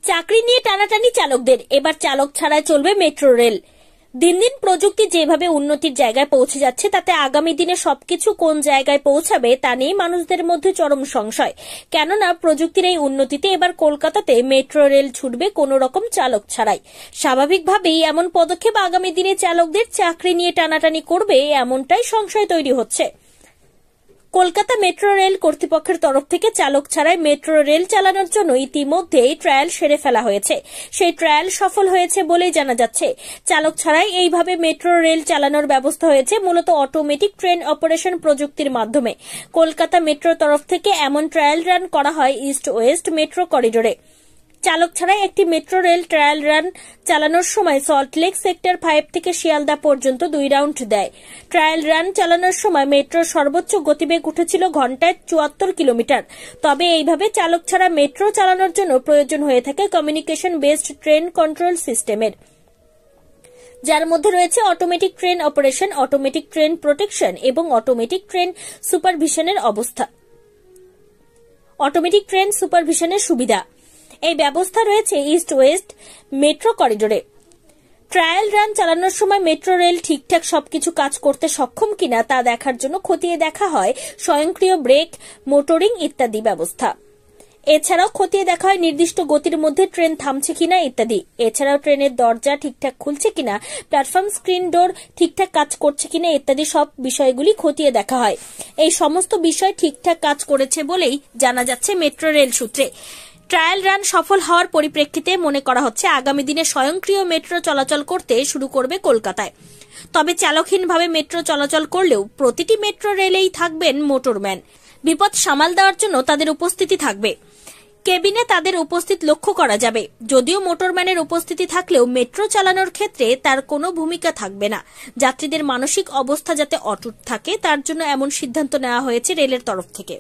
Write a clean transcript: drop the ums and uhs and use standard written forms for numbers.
চাকরি নিয়ে টানাটানি চালকদের, এবার চালক ছাড়াই চলবে মেট্রো রেল। দিন দিন প্রযুক্তি যেভাবে উন্নতির জায়গায় পৌঁছে যাচ্ছে, তাতে আগামী দিনে সবকিছু কোন জায়গায় পৌঁছাবে তা নিয়ে মানুষদের মধ্যে চরম সংশয়। কেননা প্রযুক্তির এই উন্নতিতে এবার কলকাতাতে মেট্রো রেল ছুটবে কোন রকম চালক ছাড়াই। স্বাভাবিকভাবেই এমন পদক্ষেপ আগামী দিনে চালকদের চাকরি নিয়ে টানাটানি করবে, এমনটাই সংশয় তৈরি হচ্ছে। কলকাতা মেট্রো রেল কর্তৃপক্ষের তরফ থেকে চালক ছাড়াই মেট্রো রেল চালানোর জন্য ইতিমধ্যেই ট্রায়াল সেরে ফেলা হয়েছে। সেই ট্রায়াল সফল হয়েছে বলেই জানা যাচ্ছে। চালক ছাড়াই এইভাবে মেট্রো রেল চালানোর ব্যবস্থা হয়েছে মূলত অটোমেটিক ট্রেন অপারেশন প্রযুক্তির মাধ্যমে। কলকাতা মেট্রোর তরফ থেকে এমন ট্রায়াল রান করা হয় ইস্ট ওয়েস্ট মেট্রো করিডোরে। চালক ছাড়াই একটি মেট্রো রেল ট্রায়াল রান চালানোর সময় সল্টলেক সেক্টর 5 থেকে শিয়ালদা পর্যন্ত 2 রাউন্ড দেয়। ট্রায়াল রান চালানোর সময় মেট্রোর সর্বোচ্চ গতিবেগ উঠেছিল ঘন্টায় 74 কিলোমিটার। তবে এইভাবে চালক ছাড়া মেট্রো চালানোর জন্য প্রয়োজন হয়ে থাকে কমিউনিকেশন বেসড ট্রেন কন্ট্রোল সিস্টেমের, যার মধ্যে রয়েছে automatic train operation, automatic train protection এবং অটোমেটিক ট্রেন সুপারভিশনের সুবিধা। এই ব্যবস্থা রয়েছে ইস্ট ওয়েস্ট মেট্রো করিডোরে। ট্রায়াল রান চালানোর সময় মেট্রো রেল ঠিকঠাক সবকিছু কাজ করতে সক্ষম কিনা তা দেখার জন্য খতিয়ে দেখা হয় স্বয়ংক্রিয় ব্রেক, মোটরিং ইত্যাদি ব্যবস্থা। এছাড়াও খতিয়ে দেখা হয় নির্দিষ্ট গতির মধ্যে ট্রেন থামছে কিনা ইত্যাদি। এছাড়াও ট্রেনের দরজা ঠিকঠাক খুলছে কিনা, প্ল্যাটফর্ম স্ক্রিন ডোর ঠিকঠাক কাজ করছে কিনা ইত্যাদি সব বিষয়গুলি খতিয়ে দেখা হয়। এই সমস্ত বিষয় ঠিকঠাক কাজ করেছে বলেই জানা যাচ্ছে মেট্রো রেল সূত্রে। ট্রায়াল রান সফল হওয়ার পরিপ্রেক্ষিতে মনে করা হচ্ছে আগামী দিনে স্বয়ংক্রিয় মেট্রো চলাচল করতে শুরু করবে কলকাতায়। তবে চালকহীনভাবে মেট্রো চলাচল করলেও প্রতিটি মেট্রো রেলেই থাকবেন মোটরম্যান। বিপদ সামাল দেওয়ার জন্য তাদের উপস্থিতি থাকবে। কেবিনে তাদের উপস্থিত লক্ষ্য করা যাবে। যদিও মোটরম্যানের উপস্থিতি থাকলেও মেট্রো চালানোর ক্ষেত্রে তার কোনো ভূমিকা থাকবে না। যাত্রীদের মানসিক অবস্থা যাতে অটুট থাকে তার জন্য এমন সিদ্ধান্ত নেওয়া হয়েছে রেলের তরফ থেকে।